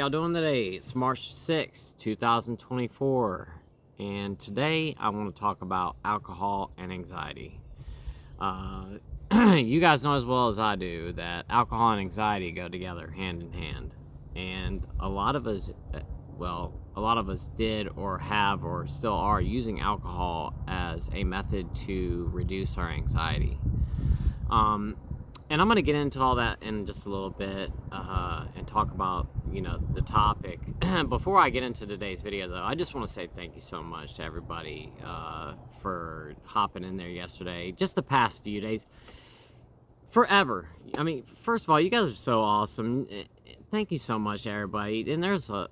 y'all doing today? It's March 6th, 2024, and today I want to talk about alcohol and anxiety. You guys know as well as I do that alcohol and anxiety go together hand in hand, and a lot of us did or have or still are using alcohol as a method to reduce our anxiety. And I'm going to get into all that in just a little bit and talk about, the topic. Before I get into today's video, though, I just want to say thank you so much to everybody for hopping in there yesterday. Just the past few days. Forever. I mean, first of all, you guys are so awesome. Thank you so much to everybody. And there's a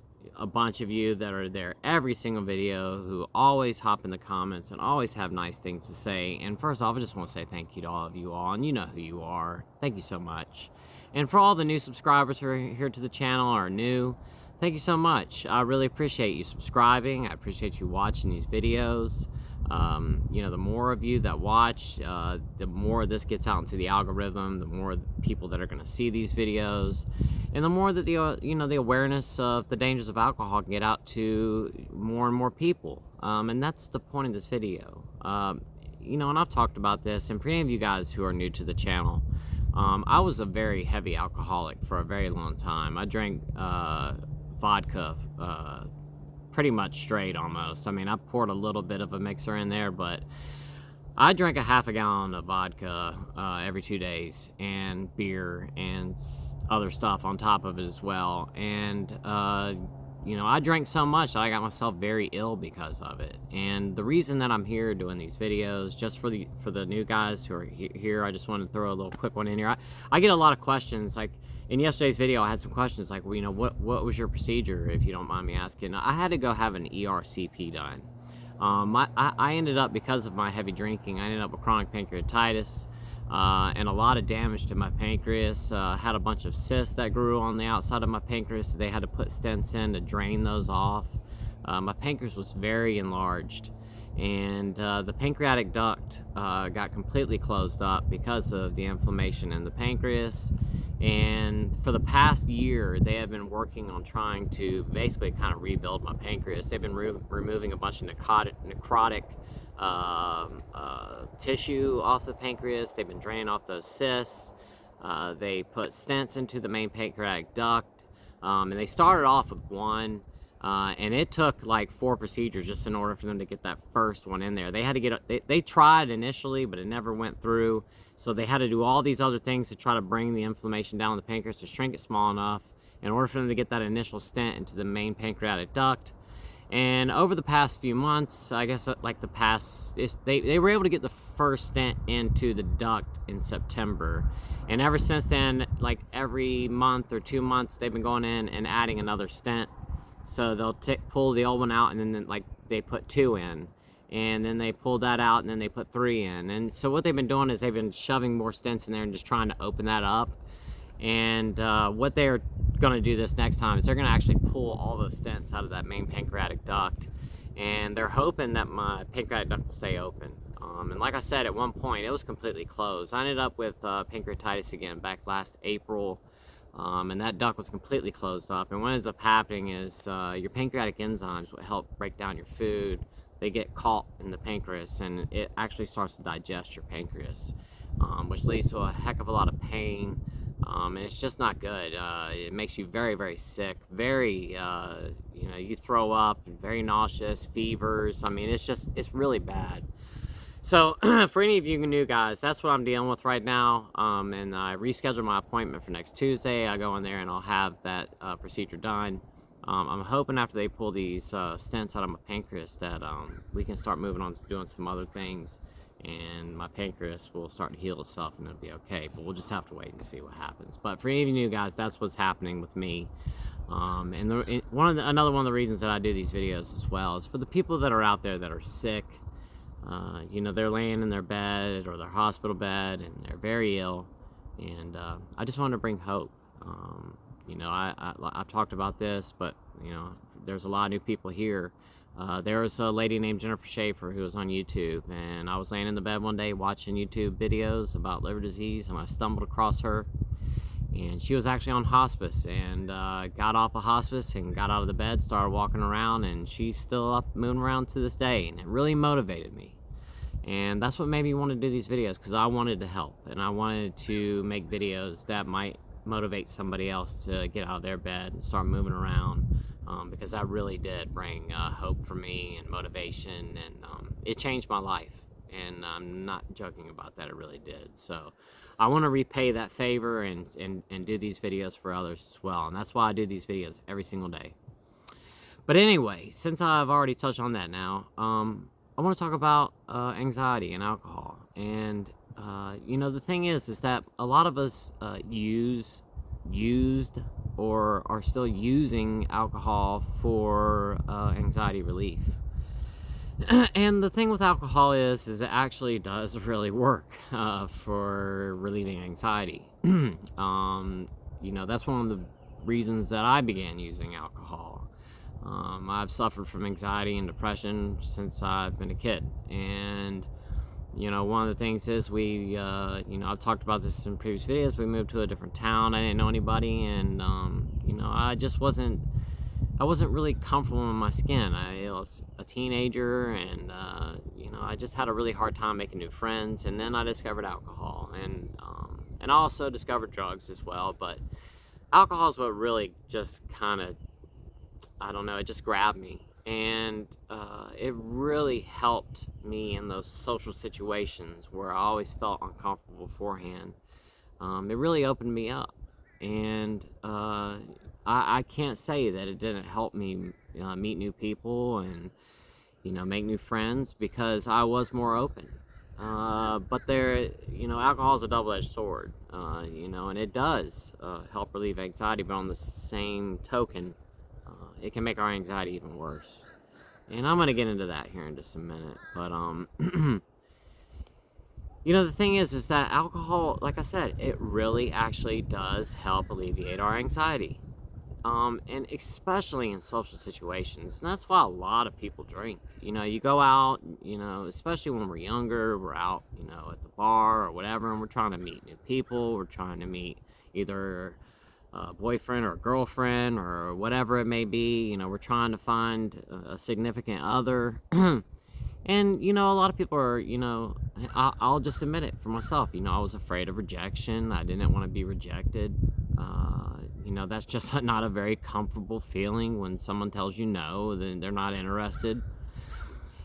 bunch of you that are there every single video who always hop in the comments and always have nice things to say. And first off, I just want to say thank you to all of you all, and you know who you are. Thank you so much. And for all the new subscribers who are here to the channel or new, thank you so much. I really appreciate you subscribing. I appreciate you watching these videos. The more of you that watch, the more this gets out into the algorithm, the more people that are going to see these videos, and the more that the awareness of the dangers of alcohol can get out to more and more people. And that's the point of this video. And I've talked about this, and for any of you guys who are new to the channel, I was a very heavy alcoholic for a very long time. I drank vodka pretty much straight almost. I mean, I poured a little bit of a mixer in there, but I drank a half a gallon of vodka every 2 days, and beer and other stuff on top of it as well. And I drank so much that I got myself very ill because of it. And the reason that I'm here doing these videos, just for the new guys who are here, I just wanted to throw a little quick one in here. I get a lot of questions. Like in yesterday's video, I had some questions like, well, what was your procedure, if you don't mind me asking? I had to go have an ERCP done. I ended up, because of my heavy drinking, I ended up with chronic pancreatitis and a lot of damage to my pancreas. Had a bunch of cysts that grew on the outside of my pancreas. They had to put stents in to drain those off. My pancreas was very enlarged, and the pancreatic duct got completely closed up because of the inflammation in the pancreas. And for the past year, they have been working on trying to basically kind of rebuild my pancreas. They've been removing a bunch of necrotic tissue off the pancreas. They've been draining off those cysts. They put stents into the main pancreatic duct, and they started off with one, and it took like 4 procedures just in order for them to get that first one in there. They had to get they tried initially, but it never went through. So they had to do all these other things to try to bring the inflammation down in the pancreas, to shrink it small enough in order for them to get that initial stent into the main pancreatic duct. And over the past few months, I guess like they were able to get the first stent into the duct in September. And ever since then, like every month or 2 months, they've been going in and adding another stent. So they'll pull the old one out, and then like they put 2 in. And then they pulled that out, and then they put 3 in. And so what they've been doing is they've been shoving more stents in there and just trying to open that up. And what they're going to do this next time is they're going to actually pull all those stents out of that main pancreatic duct. And they're hoping that my pancreatic duct will stay open. And like I said, at one point, it was completely closed. I ended up with pancreatitis again back last April. And that duct was completely closed up. And what ends up happening is your pancreatic enzymes, what help break down your food, they get caught in the pancreas, and it actually starts to digest your pancreas, which leads to a heck of a lot of pain, and it's just not good. It makes you very, very sick, very, you throw up, very nauseous, fevers. I mean, it's really bad. So for any of you new guys, that's what I'm dealing with right now, and I rescheduled my appointment for next Tuesday. I go in there and I'll have that procedure done. I'm hoping after they pull these stents out of my pancreas that we can start moving on to doing some other things, and my pancreas will start to heal itself and it'll be okay. But we'll just have to wait and see what happens. But for any of you new guys, that's what's happening with me. Another one of the reasons that I do these videos as well is for the people that are out there that are sick. They're laying in their bed or their hospital bed and they're very ill, and I just want to bring hope. I've talked about this, but there's a lot of new people here. There was a lady named Jennifer Schaefer who was on YouTube, and I was laying in the bed one day watching YouTube videos about liver disease, and I stumbled across her. And she was actually on hospice, and got off of hospice and got out of the bed, started walking around, and she's still up moving around to this day. And it really motivated me. And that's what made me want to do these videos, because I wanted to help, and I wanted to make videos that might motivate somebody else to get out of their bed and start moving around, because that really did bring hope for me and motivation, and it changed my life. And I'm not joking about that, it really did. So I want to repay that favor and do these videos for others as well. And that's why I do these videos every single day. But anyway, since I've already touched on that now, I want to talk about anxiety and alcohol. And the thing is that a lot of us used or are still using alcohol for anxiety relief. And the thing with alcohol is it actually does really work for relieving anxiety. That's one of the reasons that I began using alcohol. I've suffered from anxiety and depression since I've been a kid. And, one of the things is I've talked about this in previous videos. We moved to a different town. I didn't know anybody. And, I wasn't really comfortable in my skin. I was a teenager, and I just had a really hard time making new friends. And then I discovered alcohol, and I also discovered drugs as well. But alcohol is what really just kind of, it just grabbed me, and it really helped me in those social situations where I always felt uncomfortable beforehand. It really opened me up, and I can't say that it didn't help me meet new people and make new friends, because I was more open. But alcohol is a double-edged sword, and it does help relieve anxiety, but on the same token, it can make our anxiety even worse. And I'm going to get into that here in just a minute. But the thing is that alcohol, like I said, it really actually does help alleviate our anxiety. And especially in social situations. And that's why a lot of people drink. You go out, especially when we're younger, we're out, at the bar or whatever, and we're trying to meet new people. We're trying to meet either a boyfriend or a girlfriend or whatever it may be. We're trying to find a significant other. And, a lot of people are, I'll just admit it for myself. I was afraid of rejection. I didn't want to be rejected. That's just not a very comfortable feeling when someone tells you no, then they're not interested.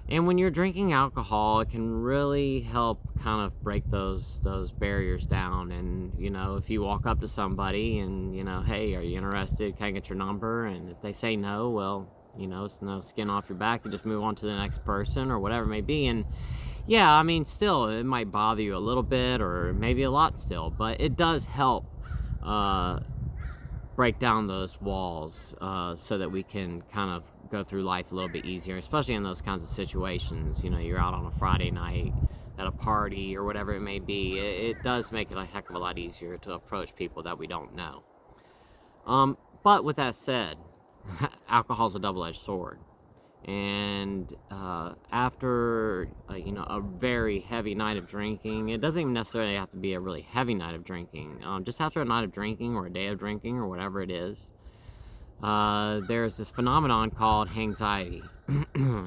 And when you're drinking alcohol, it can really help kind of break those barriers down. And, if you walk up to somebody and, hey, are you interested? Can I get your number? And if they say no, well, it's no skin off your back. You just move on to the next person or whatever it may be. And yeah, still, it might bother you a little bit or maybe a lot still, but it does help break down those walls so that we can kind of go through life a little bit easier, especially in those kinds of situations. You're out on a Friday night at a party or whatever it may be. It does make it a heck of a lot easier to approach people that we don't know. But with that said, alcohol's a double-edged sword. And after a very heavy night of drinking, it doesn't even necessarily have to be a really heavy night of drinking. Just after a night of drinking or a day of drinking or whatever it is, there's this phenomenon called anxiety.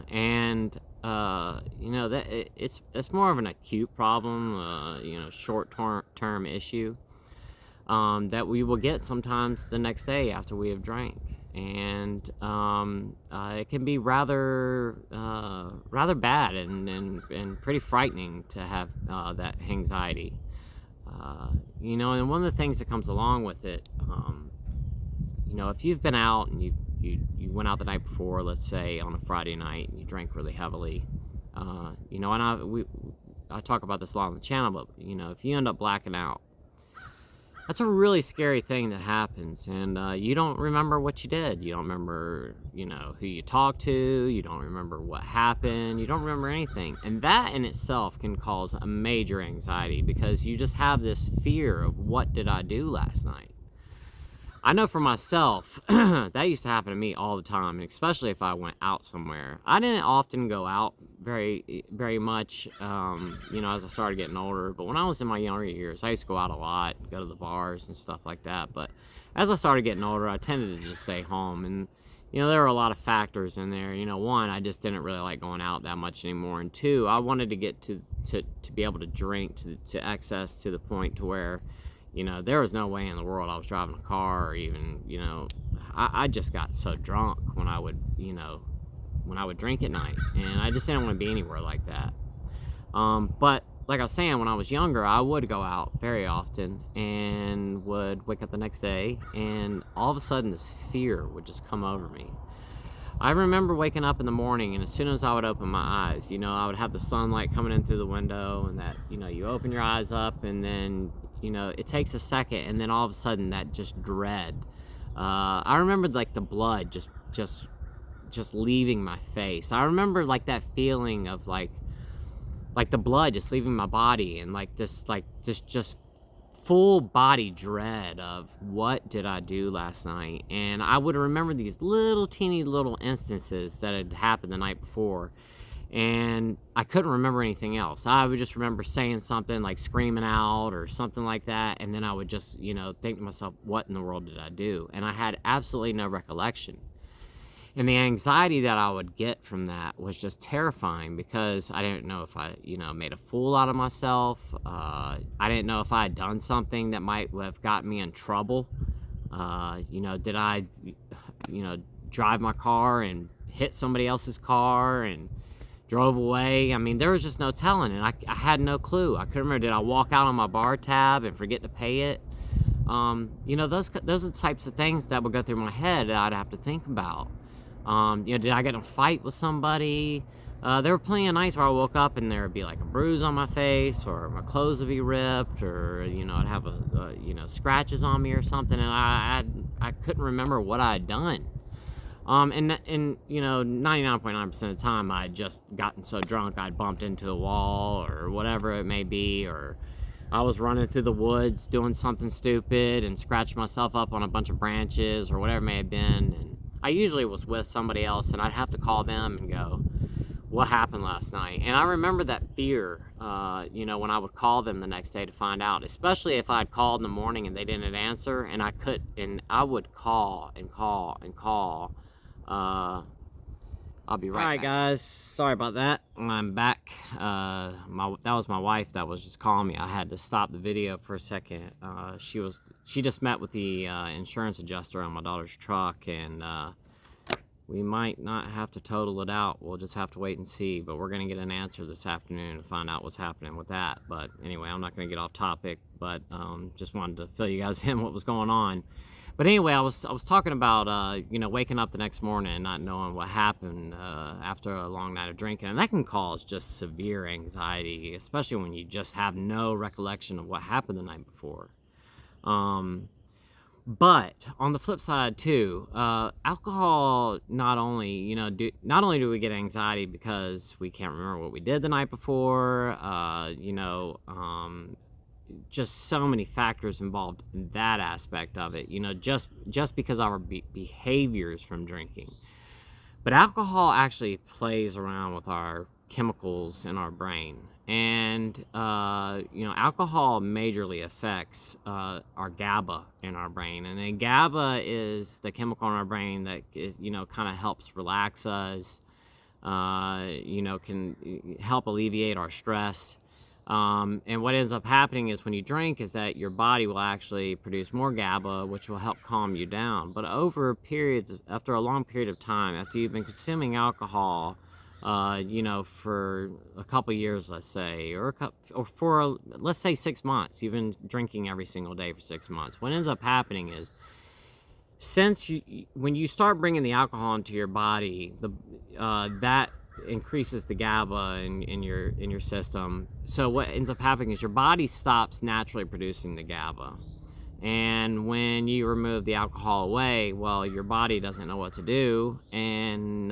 And that it's more of an acute problem, short-term issue that we will get sometimes the next day after we have drank. And it can be rather bad and pretty frightening to have that anxiety. And one of the things that comes along with it, if you've been out and you went out the night before, let's say on a Friday night, and you drank really heavily, and I talk about this a lot on the channel, but if you end up blacking out, that's a really scary thing that happens, and you don't remember what you did. You don't remember, who you talked to. You don't remember what happened. You don't remember anything. And that in itself can cause a major anxiety, because you just have this fear of, what did I do last night? I know for myself, that used to happen to me all the time, and especially if I went out somewhere. I didn't often go out very much, as I started getting older. But when I was in my younger years, I used to go out a lot, go to the bars and stuff like that. But as I started getting older, I tended to just stay home. And, there were a lot of factors in there. One, I just didn't really like going out that much anymore. And two, I wanted to get to be able to drink to excess to the point to where, there was no way in the world I was driving a car or even, I just got so drunk when I would drink at night, and I just didn't want to be anywhere like that. But like I was saying, when I was younger, I would go out very often and would wake up the next day, and all of a sudden this fear would just come over me. I remember waking up in the morning, and as soon as I would open my eyes, I would have the sunlight coming in through the window, and that, you open your eyes up, and then, it takes a second, and then all of a sudden that just dread. I remember like the blood just leaving my face. I remember like that feeling of like the blood just leaving my body, and like this just full body dread of what did I do last night. And I would remember these teeny little instances that had happened the night before, and I couldn't remember anything else. I would just remember saying something like screaming out or something like that, and then I would just think to myself, what in the world did I do? And I had absolutely no recollection. And the anxiety that I would get from that was just terrifying, because I didn't know if I, made a fool out of myself. I didn't know if I had done something that might have gotten me in trouble. Did I, drive my car and hit somebody else's car and drove away? I mean, there was just no telling, and I had no clue. I couldn't remember, did I walk out on my bar tab and forget to pay it? Those are the types of things that would go through my head that I'd have to think about. Did I get in a fight with somebody? There were plenty of nights where I woke up and there would be like a bruise on my face, or my clothes would be ripped, or, I'd have scratches on me or something, and I couldn't remember what I had done. And 99.9% of the time I had just gotten so drunk I'd bumped into a wall or whatever it may be, or I was running through the woods doing something stupid and scratched myself up on a bunch of branches or whatever it may have been. And I usually was with somebody else, and I'd have to call them and go, what happened last night? And I remember that fear, when I would call them the next day to find out, especially if I'd called in the morning and they didn't answer, and I would call and call and call. I'll be right back. All right, guys, sorry about that. I'm back. That was my wife that was just calling me. I had to stop the video for a second. She just met with the insurance adjuster on my daughter's truck, and we might not have to total it out. We'll just have to wait and see, but we're going to get an answer this afternoon to find out what's happening with that. But anyway, I'm not going to get off topic, but just wanted to fill you guys in what was going on. But anyway, I was talking about, waking up the next morning and not knowing what happened after a long night of drinking. And that can cause just severe anxiety, especially when you just have no recollection of what happened the night before. But on the flip side too, alcohol not only do we get anxiety because we can't remember what we did the night before, just so many factors involved in that aspect of it, just because of our behaviors from drinking. But alcohol actually plays around with our chemicals in our brain. And, alcohol majorly affects our GABA in our brain. And then GABA is the chemical in our brain that, kind of helps relax us, can help alleviate our stress. And what ends up happening is when you drink is that your body will actually produce more GABA, which will help calm you down. But after a long period of time, after you've been consuming alcohol, for a couple years, let's say, let's say 6 months, you've been drinking every single day for 6 months. What ends up happening is, when you start bringing the alcohol into your body, that increases the GABA in your system. So what ends up happening is your body stops naturally producing the GABA. And when you remove the alcohol away, well, your body doesn't know what to do, and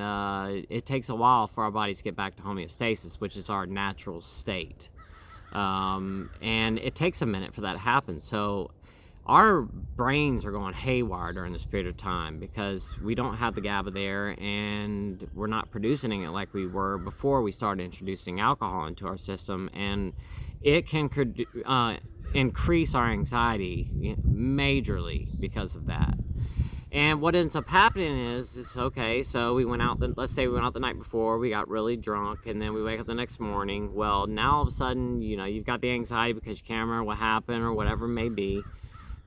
it takes a while for our bodies to get back to homeostasis, which is our natural state. And it takes a minute for that to happen. So our brains are going haywire during this period of time because we don't have the GABA there, and we're not producing it like we were before we started introducing alcohol into our system, and it can increase our anxiety majorly because of that. And what ends up happening is okay, so we went out, let's say we went out the night before, we got really drunk, and then we wake up the next morning. Well, now all of a sudden, you've got the anxiety because you can't remember what happened or whatever it may be.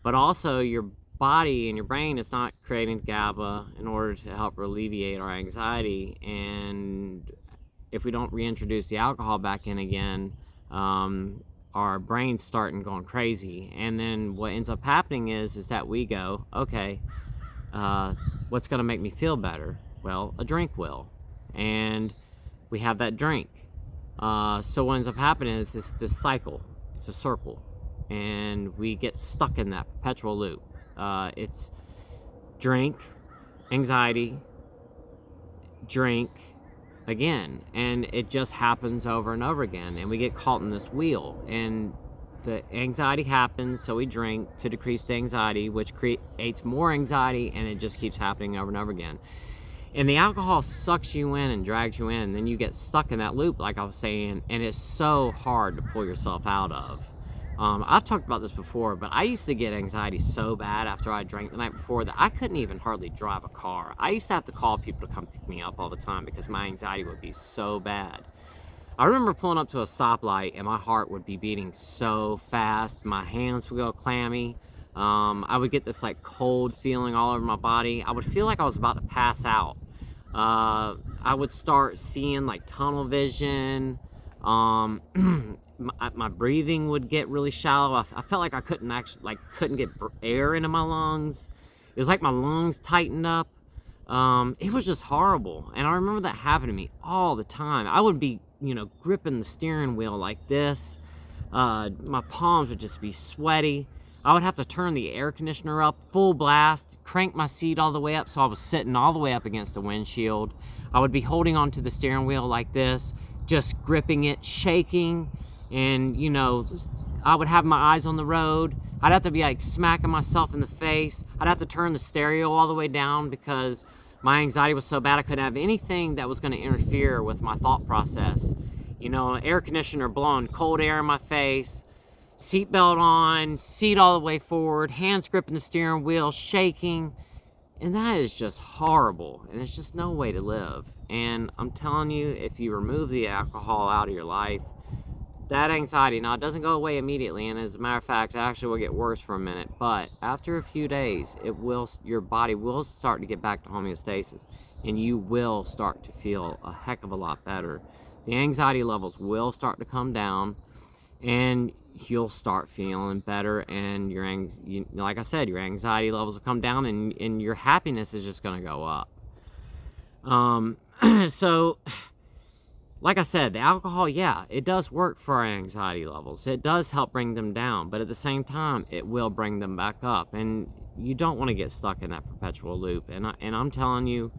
But also your body and your brain is not creating GABA in order to help alleviate our anxiety. And if we don't reintroduce the alcohol back in again, our brain's starting going crazy. And then what ends up happening is that we go, okay, what's going to make me feel better? Well, a drink will. And we have that drink. So what ends up happening is this cycle. It's a circle. And we get stuck in that perpetual loop. It's drink, anxiety, drink again. And it just happens over and over again. And we get caught in this wheel. And the anxiety happens, so we drink to decrease the anxiety, which creates more anxiety, and it just keeps happening over and over again. And the alcohol sucks you in and drags you in, and then you get stuck in that loop, like I was saying, and it's so hard to pull yourself out of. I've talked about this before, but I used to get anxiety so bad after I drank the night before that I couldn't even hardly drive a car. I used to have to call people to come pick me up all the time because my anxiety would be so bad. I remember pulling up to a stoplight and my heart would be beating so fast. My hands would go clammy. I would get this like cold feeling all over my body. I would feel like I was about to pass out. I would start seeing like tunnel vision. My breathing would get really shallow. I felt like I couldn't get air into my lungs. It was like my lungs tightened up. It was just horrible. And I remember that happened to me all the time. I would be, gripping the steering wheel like this. My palms would just be sweaty. I would have to turn the air conditioner up full blast, crank my seat all the way up so I was sitting all the way up against the windshield. I would be holding onto the steering wheel like this, just gripping it, shaking. And, I would have my eyes on the road. I'd have to be like smacking myself in the face. I'd have to turn the stereo all the way down because my anxiety was so bad I couldn't have anything that was going to interfere with my thought process. Air conditioner blowing cold air in my face, seatbelt on, seat all the way forward, hands gripping the steering wheel, shaking. And that is just horrible. And it's just no way to live. And I'm telling you, if you remove the alcohol out of your life, that anxiety, now it doesn't go away immediately, and as a matter of fact, it actually will get worse for a minute, but after a few days, your body will start to get back to homeostasis, and you will start to feel a heck of a lot better. The anxiety levels will start to come down, and you'll start feeling better, and like I said, your anxiety levels will come down, and your happiness is just going to go up. So like I said, the alcohol, yeah, it does work for our anxiety levels. It does help bring them down, but at the same time, it will bring them back up. And you don't want to get stuck in that perpetual loop. And I'm telling you,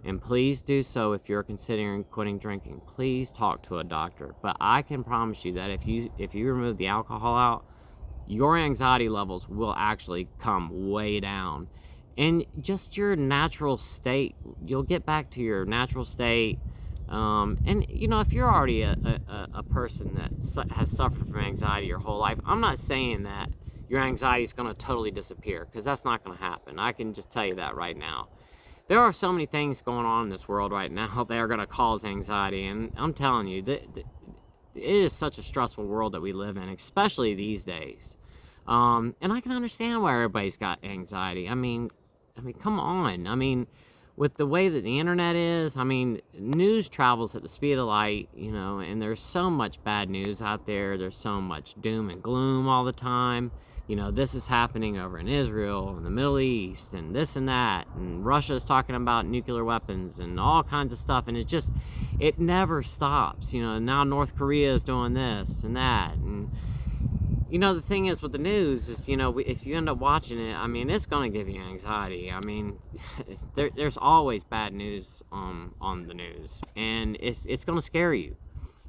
and please do so if you're considering quitting drinking. Please talk to a doctor. But I can promise you that if you remove the alcohol out, your anxiety levels will actually come way down. And just your natural state, you'll get back to your natural state. And if you're already a person that has suffered from anxiety your whole life, I'm not saying that your anxiety is going to totally disappear, because that's not going to happen. I can just tell you that right now. There are so many things going on in this world right now that are going to cause anxiety, and I'm telling you, it is such a stressful world that we live in, especially these days. And I can understand why everybody's got anxiety. I mean, come on. With the way that the internet is, news travels at the speed of light, and there's so much bad news out there. There's so much doom and gloom all the time. This is happening over in Israel and the Middle East and this and that. And Russia's talking about nuclear weapons and all kinds of stuff. And it never stops. Now North Korea is doing this and that. And the thing is with the news is, if you end up watching it, it's going to give you anxiety. There's always bad news on the news, and it's going to scare you.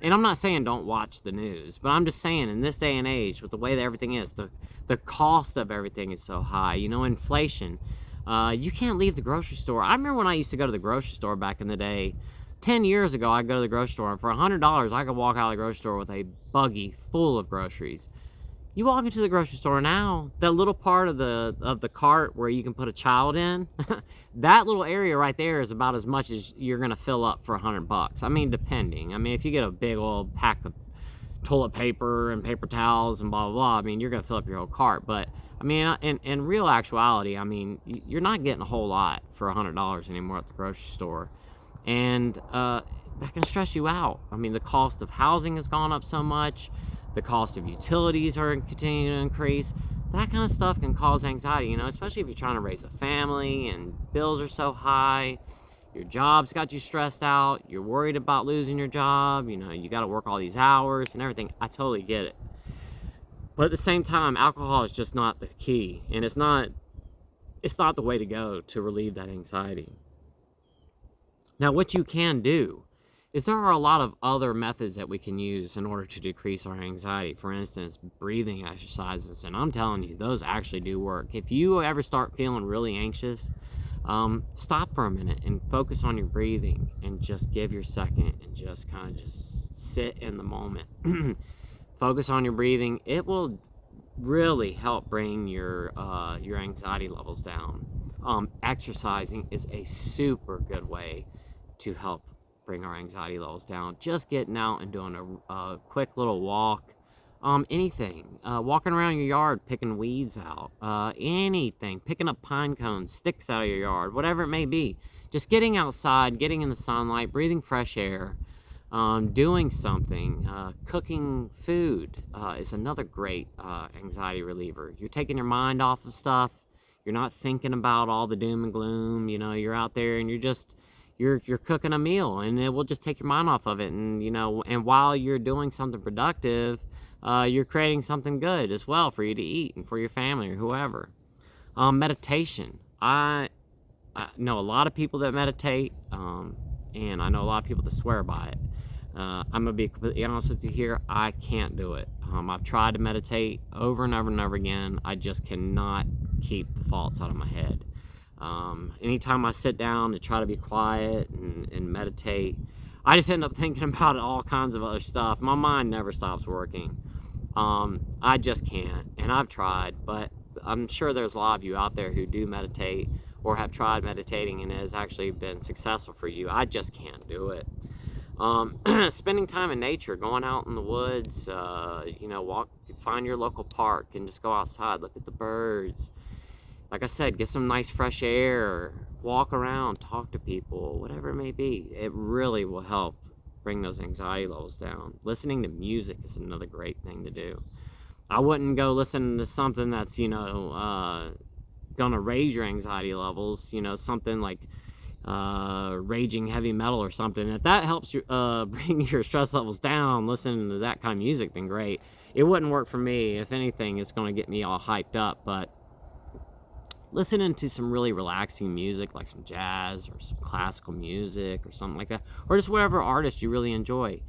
And I'm not saying don't watch the news, but I'm just saying in this day and age, with the way that everything is, the cost of everything is so high. Inflation. You can't leave the grocery store. I remember when I used to go to the grocery store back in the day. 10 years ago, I'd go to the grocery store, and for $100, I could walk out of the grocery store with a buggy full of groceries. You walk into the grocery store now, that little part of the cart where you can put a child in, that little area right there is about as much as you're gonna fill up for $100. I mean, depending. I mean, if you get a big old pack of toilet paper and paper towels and blah blah blah, I mean, you're gonna fill up your whole cart. But I mean, in real actuality, I mean, you're not getting a whole lot for $100 anymore at the grocery store, and that can stress you out. I mean, the cost of housing has gone up so much. The cost of utilities are continuing to increase. That kind of stuff can cause anxiety, especially if you're trying to raise a family and bills are so high. Your job's got you stressed out. You're worried about losing your job. You got to work all these hours and everything. I totally get it. But at the same time, alcohol is just not the key, and it's not the way to go to relieve that anxiety. Now, what you can do is there are a lot of other methods that we can use in order to decrease our anxiety. For instance, breathing exercises, and I'm telling you, those actually do work. If you ever start feeling really anxious, stop for a minute and focus on your breathing, and just give your second and just kind of just sit in the moment. Focus on your breathing. It will really help bring your anxiety levels down. Exercising is a super good way to help bring our anxiety levels down. Just getting out and doing a quick little walk, anything, walking around your yard, picking weeds out, anything, picking up pine cones, sticks out of your yard, whatever it may be. Just getting outside, getting in the sunlight, breathing fresh air, doing something, cooking food is another great anxiety reliever. You're taking your mind off of stuff. You're not thinking about all the doom and gloom. You're out there and you're cooking a meal, and it will just take your mind off of it. And and while you're doing something productive, you're creating something good as well for you to eat and for your family or whoever. Meditation. I know a lot of people that meditate, and I know a lot of people that swear by it. I'm gonna be completely honest with you here. I can't do it. I've tried to meditate over and over and over again. I just cannot keep the thoughts out of my head. Anytime I sit down to try to be quiet and meditate, I just end up thinking about all kinds of other stuff. My mind never stops working. I just can't, and I've tried, but I'm sure there's a lot of you out there who do meditate or have tried meditating and it has actually been successful for you. I just can't do it. Spending time in nature, going out in the woods, walk, find your local park and just go outside, look at the birds. Like I said, get some nice fresh air, walk around, talk to people, whatever it may be. It really will help bring those anxiety levels down. Listening to music is another great thing to do. I wouldn't go listen to something that's, gonna raise your anxiety levels, something like raging heavy metal or something. If that helps you bring your stress levels down, listening to that kind of music, then great. It wouldn't work for me. If anything, it's going to get me all hyped up. But listening to some really relaxing music, like some jazz or some classical music or something like that, or just whatever artist you really enjoy,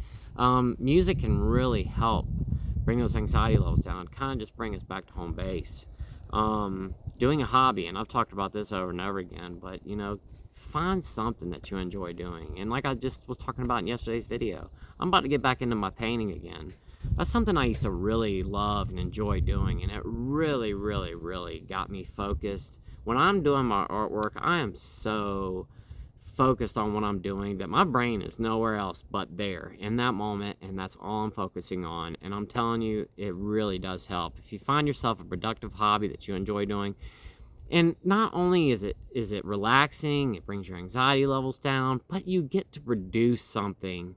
music can really help bring those anxiety levels down, kind of just bring us back to home base. Doing a hobby, and I've talked about this over and over again, but find something that you enjoy doing. And like I just was talking about in yesterday's video, I'm about to get back into my painting again. That's something I used to really love and enjoy doing, and it really, really, really got me focused. When I'm doing my artwork, I am so focused on what I'm doing that my brain is nowhere else but there in that moment, and that's all I'm focusing on. And I'm telling you, it really does help. If you find yourself a productive hobby that you enjoy doing, and not only is it relaxing, it brings your anxiety levels down, but you get to produce something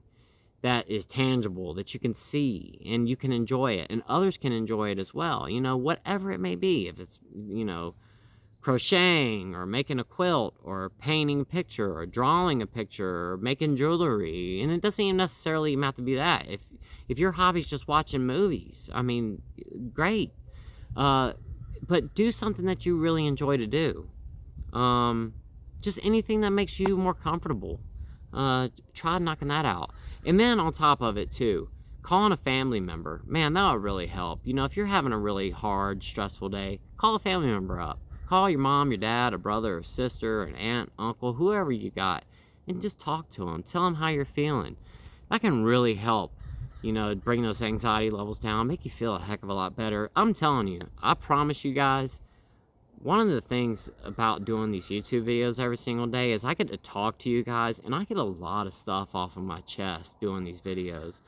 that is tangible, that you can see, and you can enjoy it, and others can enjoy it as well. Whatever it may be, if it's, crocheting or making a quilt or painting a picture or drawing a picture or making jewelry. And it doesn't even necessarily even have to be that. If your hobby's just watching movies, I mean, great. But do something that you really enjoy to do. Just anything that makes you more comfortable. Try knocking that out. And then on top of it too, calling a family member, man, that would really help. You know, if you're having a really hard, stressful day, call a family member up. Call your mom, your dad, a brother, or sister, an aunt, uncle, whoever you got, and just talk to them. Tell them how you're feeling. That can really help, you know, bring those anxiety levels down, make you feel a heck of a lot better. I'm telling you, I promise you guys, one of the things about doing these YouTube videos every single day is I get to talk to you guys, and I get a lot of stuff off of my chest doing these videos.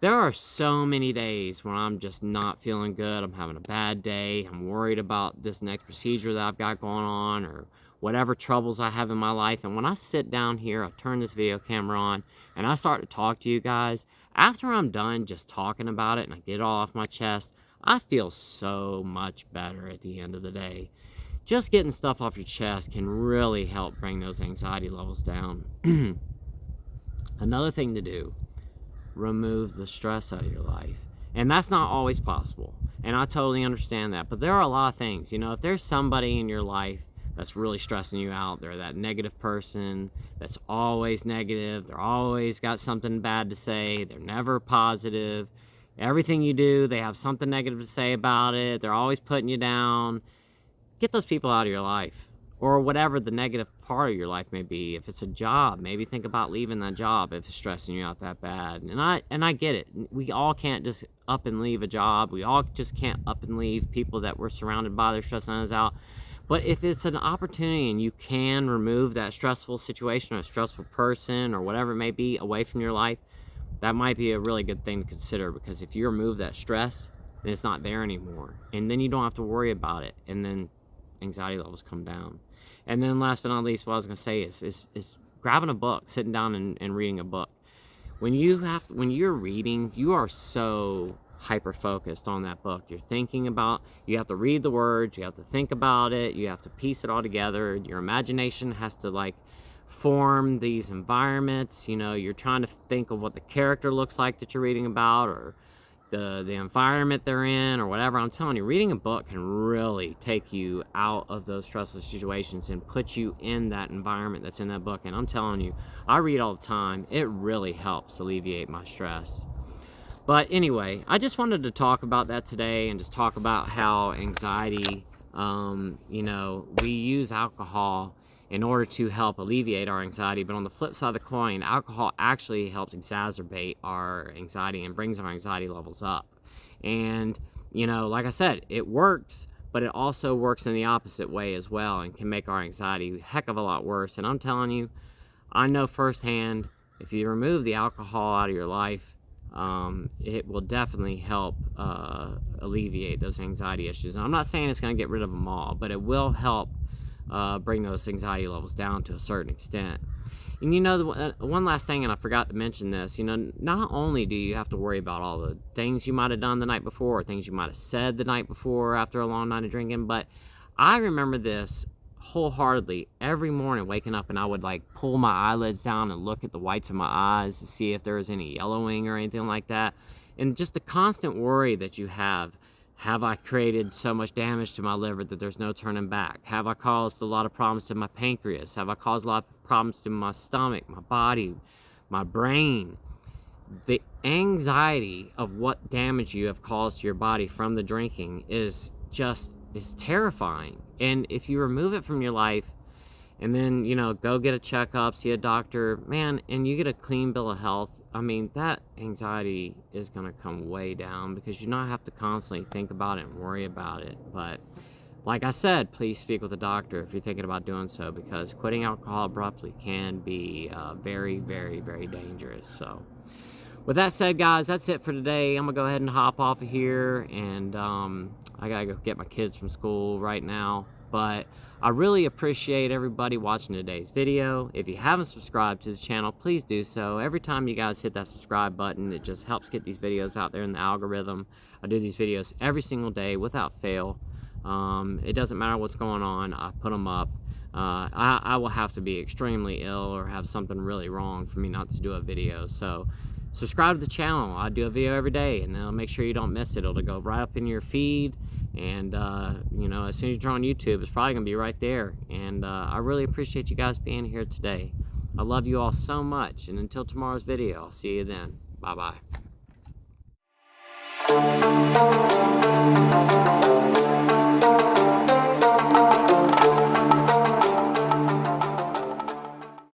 There are so many days when I'm just not feeling good. I'm having a bad day. I'm worried about this next procedure that I've got going on, or whatever troubles I have in my life. And when I sit down here, I turn this video camera on and I start to talk to you guys, after I'm done just talking about it and I get it all off my chest, I feel so much better at the end of the day. Just getting stuff off your chest can really help bring those anxiety levels down. Another thing to do, remove the stress out of your life. And that's not always possible. And I totally understand that. But there are a lot of things. You know, if there's somebody in your life that's really stressing you out, they're that negative person that's always negative, they're always got something bad to say, they're never positive. Everything you do, they have something negative to say about it. They're always putting you down. Get those people out of your life, or whatever the negative part of your life may be. If it's a job, maybe think about leaving that job if it's stressing you out that bad. And I get it. We all can't just up and leave a job. We all just can't up and leave people that we're surrounded by. They're stressing us out. But if it's an opportunity and you can remove that stressful situation or a stressful person or whatever it may be away from your life, that might be a really good thing to consider, because if you remove that stress, then it's not there anymore. And then you don't have to worry about it. And then anxiety levels come down. And then last but not least, what I was going to say is grabbing a book, sitting down and reading a book. When you're reading, you are so hyper focused on that book. You're thinking about, you have to read the words, you have to think about it, you have to piece it all together. Your imagination has to like form these environments. You know, you're trying to think of what the character looks like that you're reading about, or the environment they're in, or whatever. I'm telling you, reading a book can really take you out of those stressful situations and put you in that environment that's in that book. And I'm telling you, I read all the time. It really helps alleviate my stress. But anyway, I just wanted to talk about that today, and just talk about how anxiety, you know, we use alcohol in order to help alleviate our anxiety. But on the flip side of the coin, alcohol actually helps exacerbate our anxiety and brings our anxiety levels up. And, you know, like I said, it works, but it also works in the opposite way as well, and can make our anxiety a heck of a lot worse. And I'm telling you, I know firsthand, if you remove the alcohol out of your life, it will definitely help alleviate those anxiety issues. And I'm not saying it's going to get rid of them all, but it will help bring those anxiety levels down to a certain extent. And you know, one last thing, and I forgot to mention this, you know, not only do you have to worry about all the things you might have done the night before, or things you might have said the night before after a long night of drinking, but I remember this wholeheartedly every morning waking up, and I would like pull my eyelids down and look at the whites of my eyes to see if there was any yellowing or anything like that. And just the constant worry that you have I created so much damage to my liver that there's no turning back? Have I caused a lot of problems to my pancreas? Have I caused a lot of problems to my stomach, my body, my brain? The anxiety of what damage you have caused to your body from the drinking is terrifying. And if you remove it from your life, and then, you know, go get a checkup, see a doctor, man, and you get a clean bill of health, I mean, that anxiety is going to come way down, because you don't have to constantly think about it and worry about it. But like I said, please speak with a doctor if you're thinking about doing so, because quitting alcohol abruptly can be very, very, very dangerous. So with that said, guys, that's it for today. I'm going to go ahead and hop off of here, and I got to go get my kids from school right now. But I really appreciate everybody watching today's video. If you haven't subscribed to the channel, please do so. Every time you guys hit that subscribe button, it just helps get these videos out there in the algorithm. I do these videos every single day without fail. It doesn't matter what's going on, I put them up. I will have to be extremely ill or have something really wrong for me not to do a video. So subscribe to the channel. I do a video every day, and I'll make sure you don't miss it. It'll go right up in your feed. And you know, as soon as you turn on YouTube, it's probably gonna be right there. And I really appreciate you guys being here today. I love you all so much, and until tomorrow's video, I'll see you then. Bye-bye.